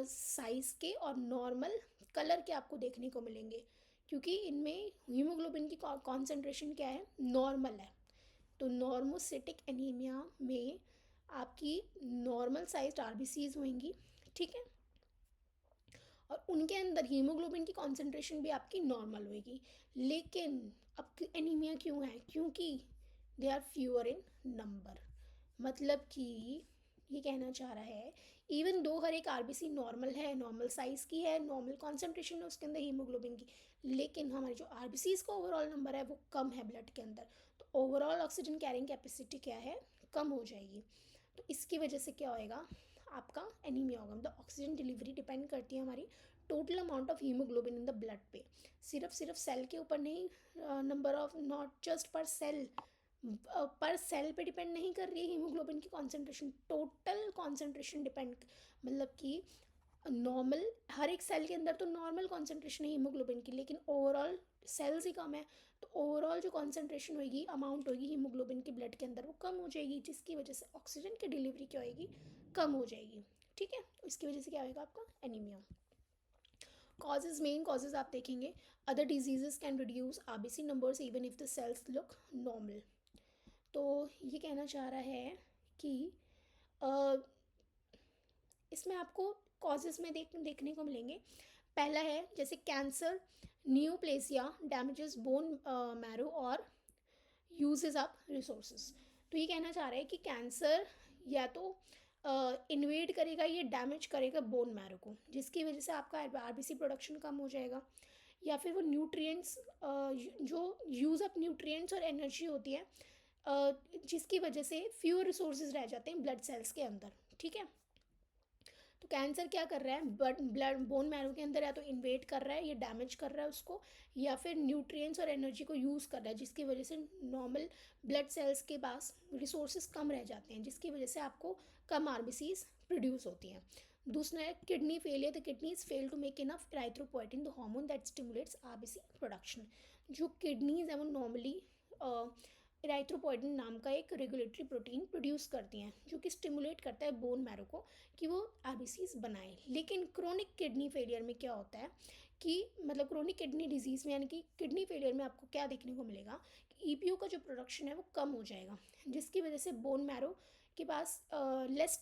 साइज़ के और नॉर्मल कलर के आपको देखने को मिलेंगे, क्योंकि इनमें हीमोग्लोबिन की कॉन्सेंट्रेशन क्या है? नॉर्मल है। तो नॉर्मोसिटिक एनीमिया में आपकी नॉर्मल साइज्ड आरबीसीज होंगी, ठीक है, और उनके अंदर हीमोग्लोबिन की कॉन्सेंट्रेशन भी आपकी नॉर्मल होगी। लेकिन अब एनीमिया क्यों है? क्योंकि they are fewer in number. मतलब कि ये कहना चाह रहा है, इवन दो हर एक आरबीसी नॉर्मल है, नॉर्मल साइज़ की है, नॉर्मल कॉन्सेंट्रेशन है उसके अंदर हीमोग्लोबिन की, लेकिन हमारी जो आरबीसीज का ओवरऑल नंबर है वो कम है ब्लड के अंदर। तो ओवरऑल ऑक्सीजन कैरिंग कैपेसिटी क्या है? कम हो जाएगी। तो इसकी वजह से क्या होएगा? आपका एनीमिया होगा। मतलब ऑक्सीजन डिलीवरी डिपेंड करती है हमारी total amount of haemoglobin in the blood पे, सिर्फ सेल के ऊपर नहीं, नंबर ऑफ, नॉट जस्ट पर सेल पे डिपेंड नहीं कर रही है हीमोग्लोबिन की कॉन्सेंट्रेशन, टोटल कॉन्सेंट्रेशन डिपेंड, मतलब कि नॉर्मल हर एक सेल के अंदर तो नॉर्मल कॉन्सेंट्रेशन है हीमोग्लोबिन की, लेकिन ओवरऑल सेल्स ही कम है, तो ओवरऑल जो कॉन्सेंट्रेशन होगी, अमाउंट होगी हीमोग्लोबिन की ब्लड के अंदर, वो कम हो जाएगी, जिसकी वजह से ऑक्सीजन की डिलीवरी क्या होगी? कम हो जाएगी। ठीक है, इसकी वजह से क्या होगा? आपका एनीमिया। कॉजेज, मेन कॉजेज आप देखेंगे, other diseases can reduce RBC numbers even if the cells look normal. तो ये कहना चाह रहा है कि इसमें आपको कॉजेज़ में देखने को मिलेंगे। पहला है जैसे कैंसर, न्यूप्लेसिया, डैमेजेस बोन मैरो और यूजेस अप रिसोर्सेज। तो ये कहना चाह रहा है कि कैंसर या तो इन्वेड करेगा, ये डैमेज करेगा बोन मैरो को, जिसकी वजह से आपका आरबीसी प्रोडक्शन कम हो जाएगा, या फिर वो न्यूट्रिएंट्स, जो यूज़ अप न्यूट्रिएंट्स और एनर्जी होती है, जिसकी वजह से फ्यूअर रिसोर्सेज रह जाते हैं ब्लड सेल्स के अंदर। ठीक है, तो कैंसर क्या कर रहा है? ब्लड बोन मैरो के अंदर या तो इन्वेट कर रहा है, ये डैमेज कर रहा है उसको, या फिर न्यूट्रिएंट्स और एनर्जी को यूज़ कर रहा है, जिसकी वजह से नॉर्मल ब्लड सेल्स के पास रिसोर्सेज कम रह जाते हैं, जिसकी वजह से आपको कम आरबीसीज प्रोड्यूस होती हैं। दूसरा है kidney failure, the kidneys fail to make enough erythropoietin, the hormone that stimulates RBC production. जो किडनीज है वो नॉर्मली इराइथ्रोपोइडिन नाम का एक रेगुलेटरी प्रोटीन प्रोड्यूस करती हैं, जो कि स्टिमुलेट करता है बोन मैरो को कि वो आरबीसीज बनाए। लेकिन क्रोनिक किडनी फेलियर में क्या होता है कि, मतलब क्रोनिक किडनी डिजीज़ में, यानी कि किडनी फेलियर में आपको क्या देखने को मिलेगा कि ईपीओ का जो प्रोडक्शन है वो कम हो जाएगा, जिसकी वजह से बोन मैरो के पास लेस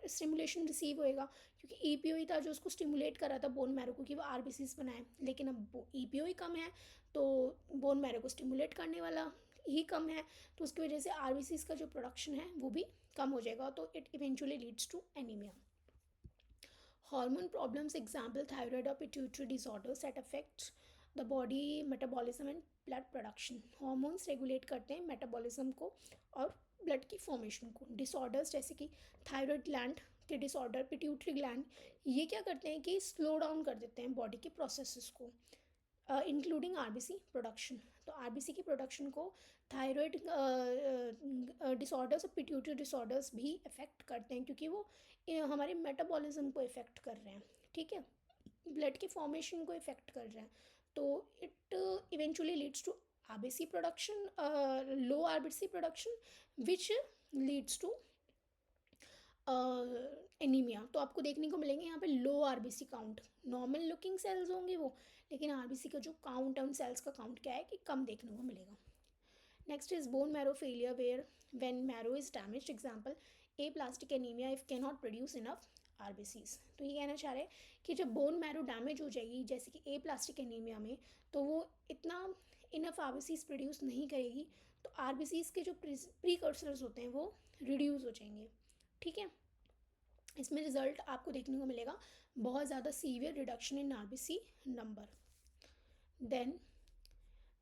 स्टिमुलेशन रिसीव होएगा, क्योंकि ईपीओ ही था जो उसको स्टिमुलेट कर रहा था बोन मैरो को कि वो आरबीसीज बनाए। लेकिन अब ईपीओ ही कम है, तो बोन मैरो को स्टिमुलेट करने वाला ही कम है, तो उसकी वजह से आरबीसीज का जो प्रोडक्शन है वो भी कम हो जाएगा, तो it eventually leads to anaemia. Hormone problems, example thyroid और pituitary disorders that affect the body metabolism and blood production. Hormones regulate करते हैं मेटाबॉलिज्म को और ब्लड की फॉर्मेशन को। डिसऑर्डर्स जैसे कि थायराइड ग्लैंड के डिसऑर्डर, पिट्यूटरी ग्लैंड, ये क्या करते हैं कि स्लो डाउन कर देते हैं बॉडी के प्रोसेसेस को, इंक्लूडिंग आरबीसी प्रोडक्शन। तो आरबीसी की प्रोडक्शन को थायराइड डिसऑर्डर्स और पिट्यूटरी डिसऑर्डर्स भी इफ़ेक्ट करते हैं, क्योंकि वो हमारे मेटाबॉलिज्म को इफ़ेक्ट कर रहे हैं। ठीक है, ब्लड की फॉर्मेशन को इफ़ेक्ट कर रहे हैं, तो it eventually leads to RBC production, low RBC production, which leads to anaemia. तो आपको देखने को मिलेंगे यहाँ पे low RBC count, normal looking cells होंगे वो, लेकिन आरबीसी का जो काउंट है उन सेल्स का काउंट क्या है कि कम देखने को मिलेगा। Next is bone marrow failure, where when marrow is damaged, example aplastic anaemia if can not produce enough RBCs. तो ये कहना चाह रहे हैं कि जब बोन मैरो डैमेज हो जाएगी, जैसे कि ए प्लास्टिक एनीमिया में, तो वो इतना इनफ आरबीसीज प्रोड्यूस नहीं करेगी, तो आरबीसीज के जो प्रीकर्सर्स होते हैं वो रिड्यूस हो जाएंगे। ठीक है, इसमें रिजल्ट आपको देखने को मिलेगा बहुत ज़्यादा severe reduction in RBC number, then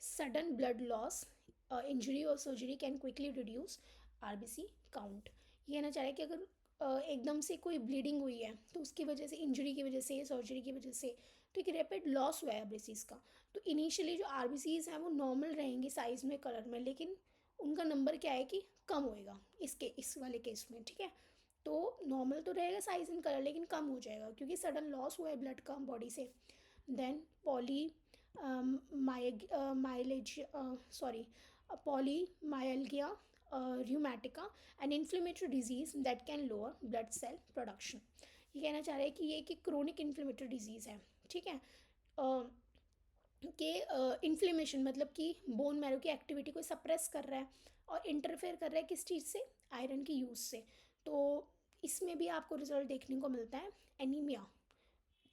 sudden blood loss, injury और surgery can quickly reduce RBC count. ये कहना चाह रहा है कि अगर एकदम से कोई ब्लीडिंग हुई है तो उसकी वजह से, इंजरी की वजह से, सर्जरी की वजह से, तो एक रैपिड लॉस हुआ है आरबीसीज का। तो इनिशियली जो आरबीसीज हैं वो नॉर्मल रहेंगी साइज़ में, कलर में, लेकिन उनका नंबर क्या है कि कम होएगा इस वाले केस में, ठीक है। तो नॉर्मल तो रहेगा साइज इन कलर, लेकिन कम हो जाएगा क्योंकि सडन लॉस हुआ है ब्लड का बॉडी से। Then polymyalgia sorry polymyalgia rheumatica, an inflammatory disease that can lower blood cell production। ये कहना चाह रहे हैं कि ये कि क्रोनिक इन्फ्लेमेटरी डिजीज़ है, ठीक है। कि इन्फ्लेमेशन मतलब कि बोन मैरो की एक्टिविटी को सप्रेस कर रहा है और इंटरफेयर कर रहा है किस चीज़ से, आयरन की यूज़ से। तो इसमें भी आपको रिजल्ट देखने को मिलता है एनीमिया,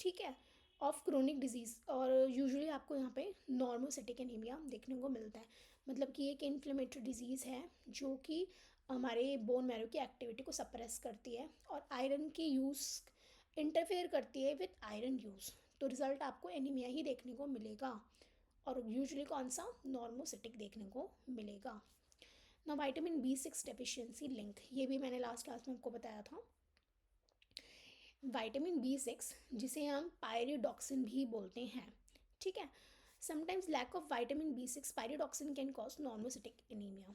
ठीक है, ऑफ क्रोनिक डिजीज़। और यूजुअली आपको यहाँ पे नॉर्मोसिटिक एनीमिया देखने को मिलता है। मतलब कि एक इन्फ्लेमेटरी डिजीज़ है जो कि हमारे बोन मैरो की एक्टिविटी को सप्रेस करती है और आयरन की यूज़ इंटरफेयर करती है विथ आयरन यूज़। तो रिज़ल्ट आपको एनीमिया ही देखने को मिलेगा और यूजुअली कौन सा, नॉर्मोसिटिक देखने को मिलेगा ना। विटामिन B6 डेफिशिएंसी लिंक, ये भी मैंने लास्ट क्लास में आपको बताया था। विटामिन B6 जिसे हम पायरिडॉक्सिन भी बोलते हैं, ठीक है। Sometimes lack of vitamin B6 pyridoxine can cause normocytic anaemia.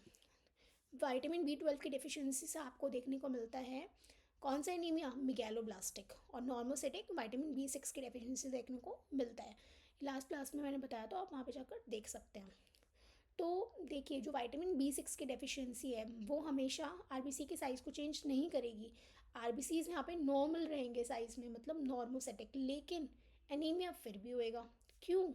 Vitamin B12 की डेफिशिएंसी से आपको देखने को मिलता है कौन सा एनीमिया, मिगैलोब्लास्टिक। और नॉर्मोसिटिक विटामिन B6 की डेफिशिएंसी देखने को मिलता है। लास्ट क्लास में मैंने बताया, तो आप वहाँ पे जाकर देख सकते हैं। तो देखिए, जो विटामिन B6 की डेफिशिएंसी है वो हमेशा आरबीसी के साइज़ को चेंज नहीं करेगी। आरबीसीज यहाँ पे नॉर्मल रहेंगे साइज़ में, मतलब नॉर्मोसेटिक, लेकिन एनीमिया फिर भी होएगा। क्यों?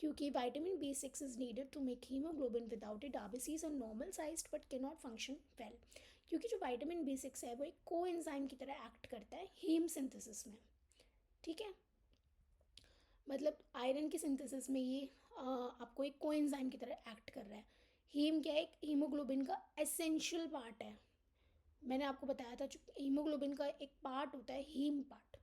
क्योंकि vitamin B6 is needed to make haemoglobin, without it RBCs are normal sized but can not function well. क्योंकि जो विटामिन B6 है वो एक कोएंजाइम की तरह एक्ट करता है हीम सिंथेसिस में, ठीक है। मतलब आयरन की सिंथेसिस में ये आपको एक कोएंजाइम की तरह एक्ट कर रहा है। हीम क्या है, एक हीमोग्लोबिन का एसेंशियल पार्ट है। मैंने आपको बताया था हीमोग्लोबिन का एक पार्ट होता है हीम पार्ट,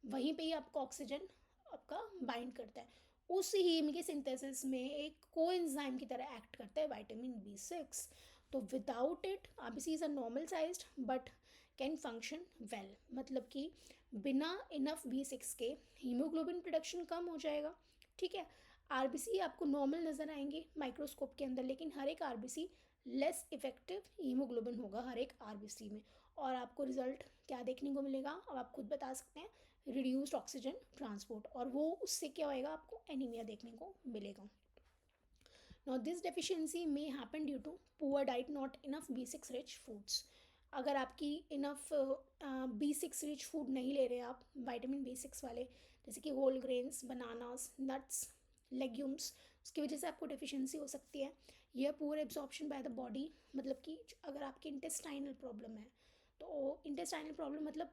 वहीं पे ही आपका ऑक्सीजन आपका बाइंड करता है। उस हीम के सिंथेसिस में एक कोएंजाइम की तरह एक्ट करता है विटामिन B6। तो without it RBCs are normal sized but can function well. मतलब कि बिना इनफ B6 के हीमोग्लोबिन प्रोडक्शन कम हो जाएगा, ठीक है। आरबीसी आपको नॉर्मल नज़र आएंगे माइक्रोस्कोप के अंदर, लेकिन हर एक आरबीसी लेस इफेक्टिव हीमोग्लोबिन होगा हर एक आरबीसी में। और आपको रिजल्ट क्या देखने को मिलेगा, अब आप खुद बता सकते हैं, रिड्यूस्ड ऑक्सीजन ट्रांसपोर्ट, और वो उससे क्या होएगा, आपको एनीमिया देखने को मिलेगा। Now this deficiency may happen due to poor diet, not enough B6 rich foods। अगर आपकी इनफ B6 रिच फूड नहीं ले रहे आप, विटामिन B6 वाले, जैसे कि whole grains, bananas, nuts, legumes, उसकी वजह से आपको डेफिशिएंसी हो सकती है। यह poor absorption by the body, मतलब कि अगर आपकी इंटेस्टाइनल प्रॉब्लम है, तो इंटेस्टाइनल प्रॉब्लम मतलब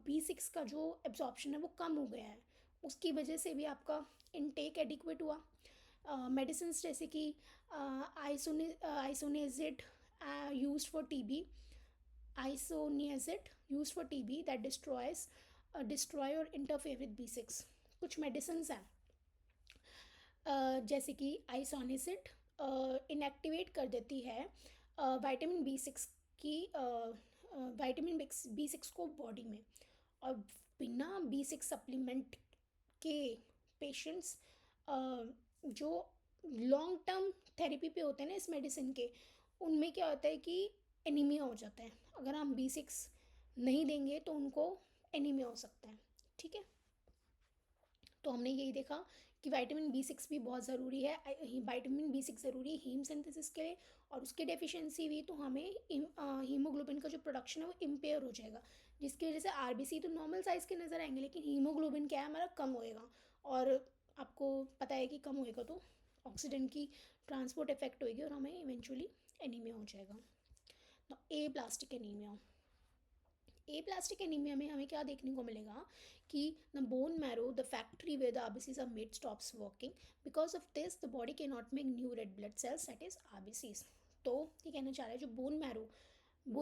B6 का जो एब्जॉर्प्शन है वो कम हो गया है, उसकी वजह से भी आपका इनटेक एडिक्वेट हुआ। मेडिसिन जैसे कि isoniazid used for TB, isoniazid used for TB that destroy और इंटरफेयर विद B6। कुछ मेडिसिन हैं जैसे कि आइसोनियाजिड इनएक्टिवेट कर देती है विटामिन B6 की, विटामिन B6 को बॉडी में। और बिना B6 सप्लीमेंट के पेशेंट्स जो लॉन्ग टर्म थेरेपी पे होते हैं ना इस मेडिसिन के, उनमें क्या होता है कि एनीमिया हो जाता है। अगर हम B6 नहीं देंगे तो उनको एनीमिया हो सकता है, ठीक है। तो हमने यही देखा कि विटामिन B6 भी बहुत ज़रूरी है। विटामिन B6 ज़रूरी है हीम सिंथेसिस के लिए, और उसकी डेफिशिएंसी भी तो हमें हीमोग्लोबिन का जो प्रोडक्शन है वो इम्पेयर हो जाएगा, जिसकी वजह से आरबीसी तो नॉर्मल साइज़ के नज़र आएंगे, लेकिन हीमोग्लोबिन क्या है हमारा, कम होएगा। और आपको पता है कि कम होएगा तो ऑक्सीजन की ट्रांसपोर्ट इफेक्ट होएगी और हमें इवेंचुअली एनीमिया हो जाएगा। तो aplastic anaemia, aplastic anaemia में हमें क्या देखने को मिलेगा कि the bone marrow, the factory where the RBCs are made, stops working. Because of this the body can not make new red blood cells, that is RBCs. तो ये कहना चाह रहा है जो बोन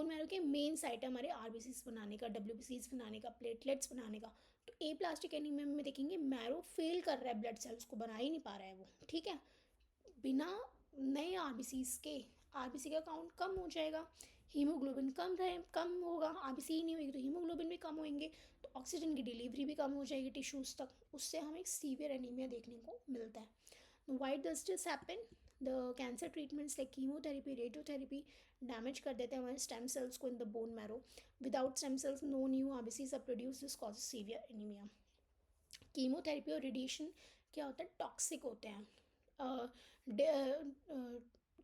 मैरो के मेन साइट है हमारे आरबीसीज बनाने का, डब्ल्यूबीसीज बनाने का, प्लेटलेट्स बनाने का। तो ए प्लास्टिक एनीमिया में देखेंगे मैरो फेल कर रहा है, ब्लड सेल्स को बना ही नहीं पा रहा है वो, ठीक है। बिना नए आरबीसीज के आरबीसी का काउंट कम हो जाएगा। हीमोग्लोबिन कम होगा, आरबीसी ही नहीं होगी तो हीमोग्लोबिन भी कम होंगे, तो ऑक्सीजन की डिलीवरी भी कम हो जाएगी टिश्यूज़ तक, उससे हमें सीवियर एनीमिया देखने को मिलता है। Why does this happen? The cancer treatments like chemotherapy, radiotherapy damage कर देते हैं हमारे स्टेम सेल्स को in the bone marrow. Without stem cells no new RBCs are produce, this causes severe anaemia. Chemotherapy और रेडिएशन क्या होता है, टॉक्सिक होते हैं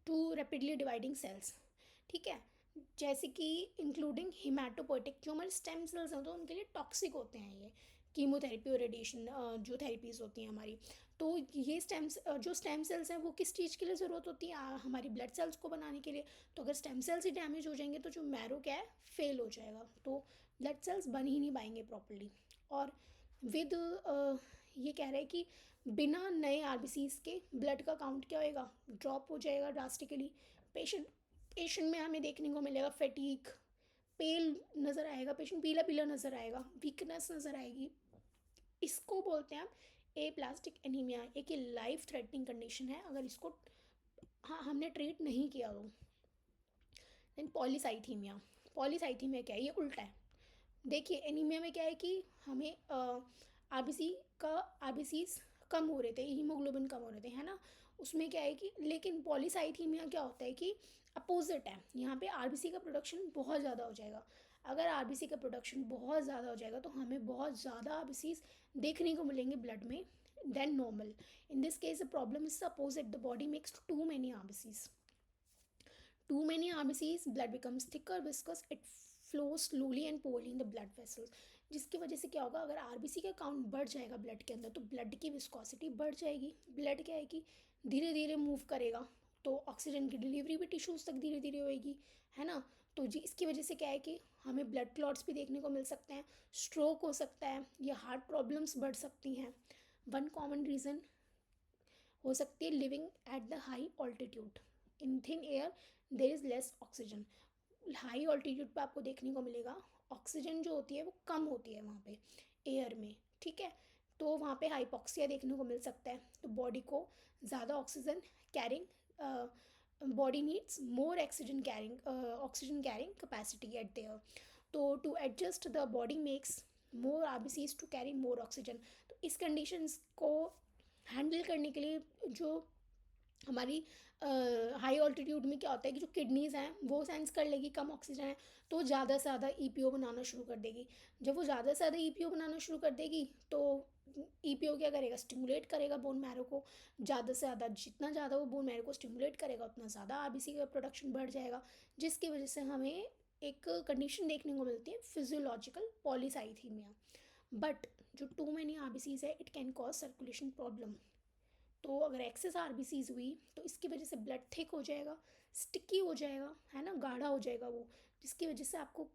टू रैपिडली डिवाइडिंग सेल्स, ठीक है, जैसे कि इंक्लूडिंग हिमाटोपोइटिक, जो हमारे स्टेम सेल्स हैं तो उनके लिए टॉक्सिक होते हैं ये कीमोथेरेपी और रेडिएशन जो थेरेपीज़ होती हैं हमारी। तो ये जो स्टेम सेल्स हैं वो किस चीज़ के लिए ज़रूरत होती है, हमारी ब्लड सेल्स को बनाने के लिए। तो अगर स्टेम सेल्स ही डैमेज हो जाएंगे तो जो मैरो क्या है, फेल हो जाएगा, तो ब्लड सेल्स बन ही नहीं पाएंगे प्रॉपरली। और विद ये कह रहे हैं कि बिना नए आरबीसीज के ब्लड का काउंट क्या होएगा, ड्रॉप हो जाएगा ड्रास्टिकली। पेशेंट में हमें देखने को मिलेगा फैटीग, पेल नज़र आएगा, पेशेंट पीला पीला नज़र आएगा, वीकनेस नज़र आएगी। इसको बोलते हैं हम ए प्लास्टिक एनीमिया। एक ये लाइफ थ्रेटनिंग कंडीशन है अगर इसको हाँ हमने ट्रीट नहीं किया तो। Then polycythaemia. पॉलीसाइथीमिया क्या है, ये उल्टा है। देखिए एनीमिया में क्या है कि हमें आरबीसी का आरबीसीज कम हो रहे थे, हीमोग्लोबिन कम हो रहे थे, है ना। उसमें क्या है कि लेकिन पॉलीसाइथीमिया क्या होता है कि अपोजिट है, यहाँ पे आरबीसी का प्रोडक्शन बहुत ज़्यादा हो जाएगा। अगर आरबीसी का प्रोडक्शन बहुत ज़्यादा हो जाएगा तो हमें बहुत ज़्यादा आरबीसीज देखने को मिलेंगे ब्लड में than normal. In this case the problem is opposite, the body makes too many RBCs. Too many RBCs, blood becomes thicker, viscous, it flows slowly and poorly in the blood vessels. जिसकी वजह से क्या होगा, अगर आरबीसी का काउंट बढ़ जाएगा ब्लड के अंदर तो ब्लड की विस्कोसिटी बढ़ जाएगी। ब्लड क्या है कि धीरे धीरे मूव करेगा, तो ऑक्सीजन की डिलीवरी भी टिश्यूज़ तक धीरे धीरे होएगी, है ना। तो जी इसकी वजह से क्या है कि हमें ब्लड क्लॉट्स भी देखने को मिल सकते हैं, स्ट्रोक हो सकता है, या हार्ट प्रॉब्लम्स बढ़ सकती हैं। वन कॉमन रीज़न हो सकती है living at the high altitude, in thin air there is less oxygen. High altitude पे आपको देखने को मिलेगा ऑक्सीजन जो होती है वो कम होती है वहाँ पे एयर में, ठीक है। तो वहाँ पे हाइपोक्सिया देखने को मिल सकता है, तो बॉडी को ज़्यादा oxygen carrying, body needs more oxygen carrying capacity at there. तो to adjust the body makes more RBCs to carry more oxygen. तो इस कंडीशंस को हैंडल करने के लिए जो हमारी हाई ऑल्टीट्यूड में क्या होता है कि जो किडनीज़ हैं वो सेंस कर लेगी कम ऑक्सीजन है, तो ज़्यादा से ज़्यादा ईपीओ बनाना शुरू कर देगी। जब वो ज़्यादा से ज़्यादा ईपीओ बनाना शुरू कर देगी तो ईपीओ क्या करेगा, स्टिमुलेट करेगा बोन मैरो को। ज़्यादा से ज़्यादा जितना ज़्यादा वो बोन मैरो को स्टिमुलेट करेगा उतना ज़्यादा आरबीसी का प्रोडक्शन बढ़ जाएगा, जिसकी वजह से हमें एक कंडीशन देखने को मिलती है फिजियोलॉजिकल पॉलीसाइथीमिया। बट जो टू मैनी आरबीसीज है it can cause circulation problem. तो अगर एक्सेस आरबीसीज हुई तो इसकी वजह से ब्लड थिक हो जाएगा, स्टिकी हो जाएगा, है ना, गाढ़ा हो जाएगा वो, जिसकी वजह से आपको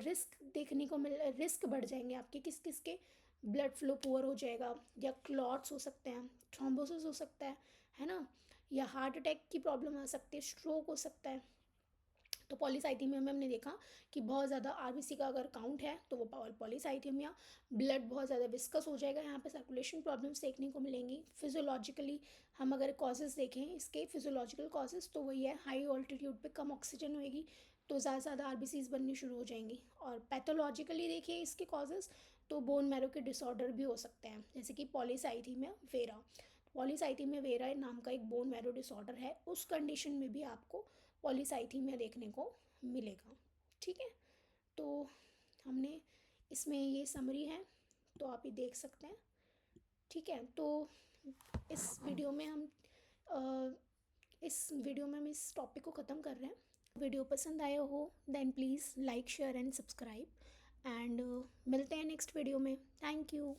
रिस्क बढ़ जाएंगे आपके किस किस के, ब्लड फ्लो पुअर हो जाएगा, या क्लॉट्स हो सकते हैं, थ्रोम्बोसिस हो सकता है ना, या हार्ट अटैक की प्रॉब्लम आ सकती है, स्ट्रोक हो सकता है। तो पॉलीसाइथीमिया में हमने देखा कि बहुत ज़्यादा आरबीसी का अगर काउंट है तो वो पॉलीसाइथीमिया, ब्लड बहुत ज़्यादा विस्कस हो जाएगा, यहाँ पे सर्कुलेशन प्रॉब्लम्स देखने को मिलेंगी। फिजियोलॉजिकली हम अगर कॉजेज़ देखें इसके फिजियोलॉजिकल कॉजेज़ तो वही है, हाई ऑल्टीट्यूड पे कम ऑक्सीजन होएगी तो ज़्यादा से ज़्यादा आरबीसीज बननी शुरू हो जाएंगी। और पैथोलॉजिकली देखिए इसके कॉजेज़ तो बोन मैरो के डिसऑर्डर भी हो सकते हैं, जैसे कि पॉलीसाइथीमिया वेरा। पॉलीसाइथीमिया वेरा नाम का एक बोन मैरो डिसऑर्डर है, उस कंडीशन में भी आपको पॉलीसाइथीमिया देखने को मिलेगा, ठीक है। तो हमने इसमें ये समरी है तो आप ये देख सकते हैं, ठीक है। तो इस वीडियो में हम इस टॉपिक को ख़त्म कर रहे हैं। वीडियो पसंद आया हो then please like share and subscribe, and मिलते हैं नेक्स्ट वीडियो में। Thank you.